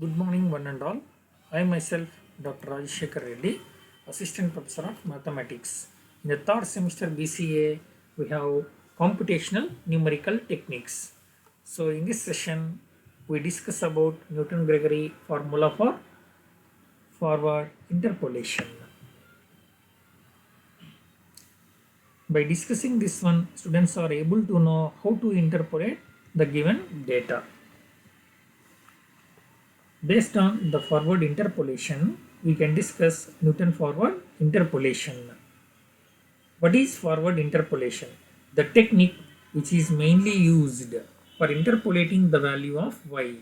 Good morning, one and all. I myself, Dr. Rajshekar Reddy, Assistant Professor of Mathematics. In the third semester BCA, we have computational numerical techniques. So, in this session, we discuss about Newton-Gregory formula for forward interpolation. By discussing this one, students are able to know how to interpolate the given data. Based on the forward interpolation, we can discuss Newton forward interpolation. What is forward interpolation? The technique which is mainly used for interpolating the value of y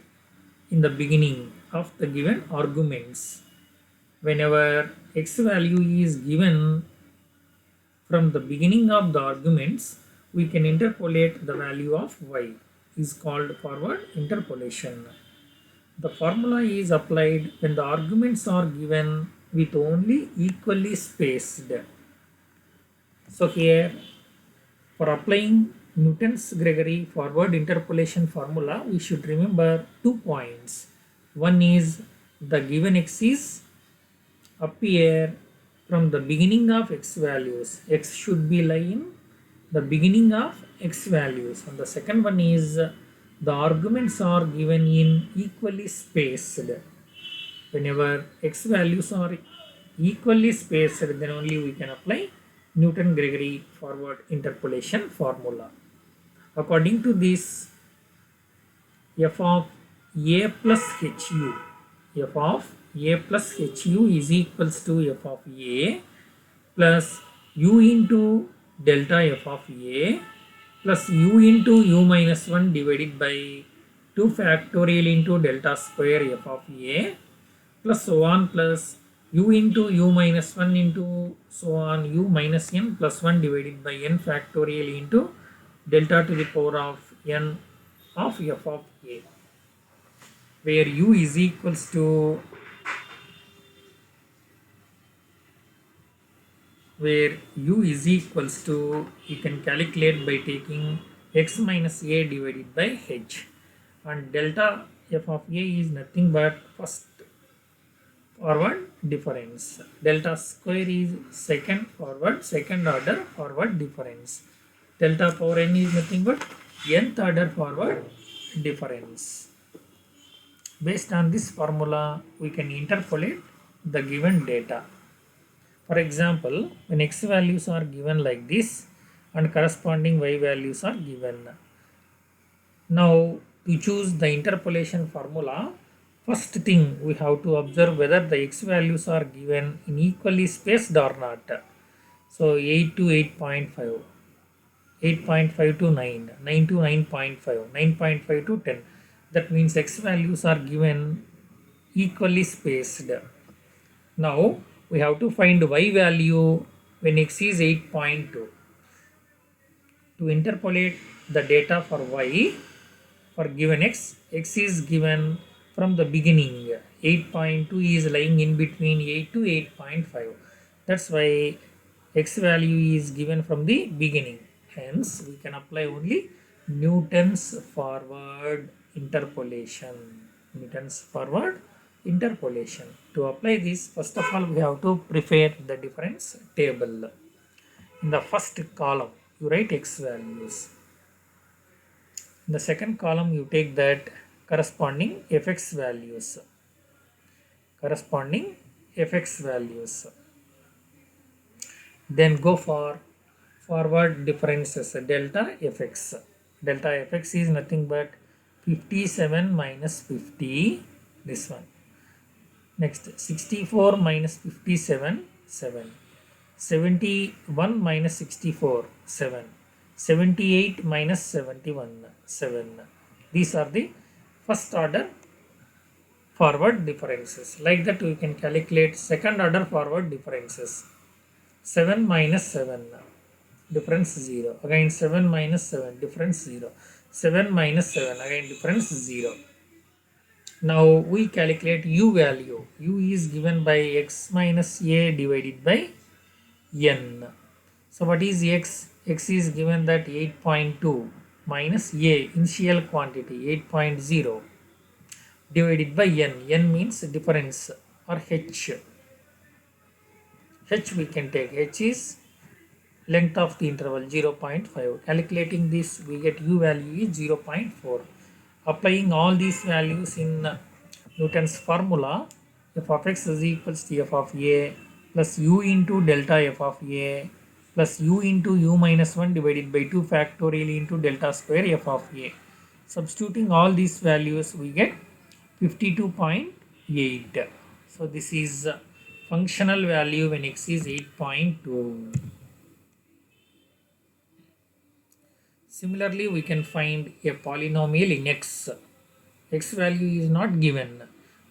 in the beginning of the given arguments. Whenever x value is given from the beginning of the arguments, we can interpolate the value of y is called forward interpolation. The formula is applied when the arguments are given with only equally spaced. So here, for applying Newton's Gregory forward interpolation formula, we should remember 2 points. One is the given x is appear from the beginning of x values. X should be lying the beginning of x values. And the second one is the arguments are given in equally spaced. Whenever x values are equally spaced, then only we can apply Newton-Gregory forward interpolation formula. According to this, f of a plus hu, f of a plus hu is equals to f of a plus u into delta f of a plus u into u minus 1 divided by 2 factorial into delta square f of a plus so on plus u into u minus 1 into so on u minus n plus 1 divided by n factorial into delta to the power of n of f of a, where u is equals to you can calculate by taking x minus a divided by h, and delta f of a is nothing but first forward difference. Delta square is second order forward difference. Delta power n is nothing but nth order forward difference. Based on this formula, we can interpolate the given data. For example, when x values are given like this and corresponding y values are given. Now, to choose the interpolation formula, first thing we have to observe whether the x values are given in equally spaced or not. So, 8 to 8.5, 8.5 to 9, 9 to 9.5, 9.5 to 10. That means x values are given equally spaced. Now, we have to find y value when x is 8.2. To interpolate the data for y for given x is given from the beginning. 8.2 is lying in between 8 to 8.5. That's why x value is given from the beginning. Hence, we can apply only Newton's forward interpolation. To apply this, first of all, we have to prepare the difference table. In the first column, you write x values. In the second column, you take that corresponding fx values. Then go for forward differences, delta fx. Delta fx is nothing but 57 minus 50, this one. Next, 64 minus 57, 7. 71 minus 64, 7. 78 minus 71, 7. These are the first order forward differences. Like that, we can calculate second order forward differences. 7 minus 7, difference 0. Again 7 minus 7, difference 0. 7 minus 7, again difference 0. Now we calculate u value. U is given by x minus a divided by n. So what is x? X is given that 8.2 minus a, initial quantity 8.0, divided by n. N means difference or h. H we can take. H is length of the interval 0.5. Calculating this we get u value is 0.4. Applying all these values in Newton's formula, f of x is equals to f of a plus u into delta f of a plus u into u minus 1 divided by 2 factorial into delta square f of a. Substituting all these values we get 52.8. So this is functional value when x is 8.2. Similarly, we can find a polynomial in x. X value is not given.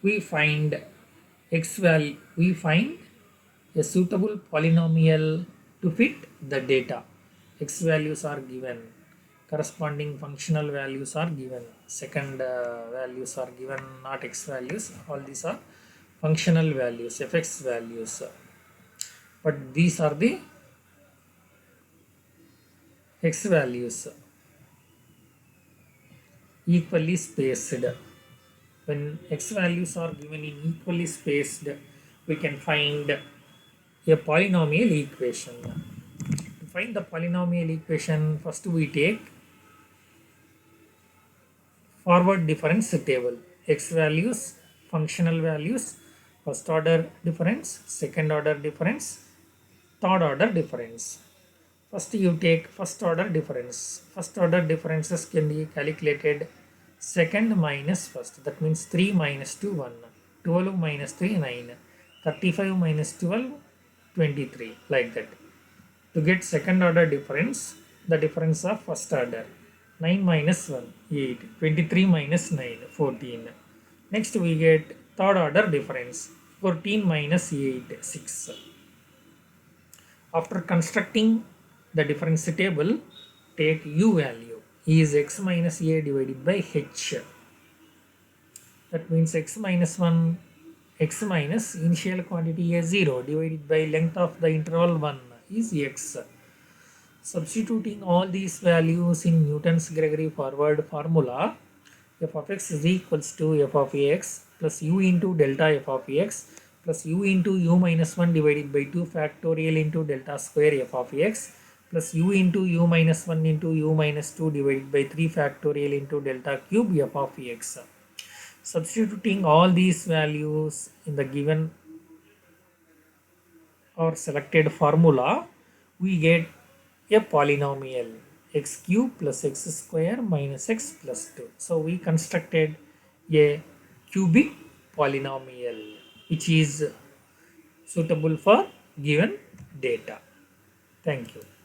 We find we find a suitable polynomial to fit the data. X values are given. Corresponding functional values are given. Second values are given, not x values. All these are functional values, fx values. But these are the x values equally spaced. When x values are given in equally spaced, we can find a polynomial equation. To find the polynomial equation, first we take forward difference table. X values, functional values, first order difference, second order difference, third order difference. First you take first order difference. First order differences can be calculated second minus first. That means 3 minus 2 1. 12 minus 3 9. 35 minus 12 23. Like that. To get second order difference, the difference of first order. 9 minus 1 8. 23 minus 9 14. Next we get third order difference. 14 minus 8 6. After constructing the difference table, take u value is x minus a divided by h. That means x minus 1, x minus initial quantity a 0 divided by length of the interval 1 is x. Substituting all these values in Newton's Gregory forward formula, f of x is equals to f of ax plus u into delta f of ax plus u into u minus 1 divided by 2 factorial into delta square f of x plus u into u minus 1 into u minus 2 divided by 3 factorial into delta cube f of x. Substituting all these values in the given or selected formula, we get a polynomial x cube plus x square minus x plus 2. So we constructed a cubic polynomial which is suitable for given data. Thank you.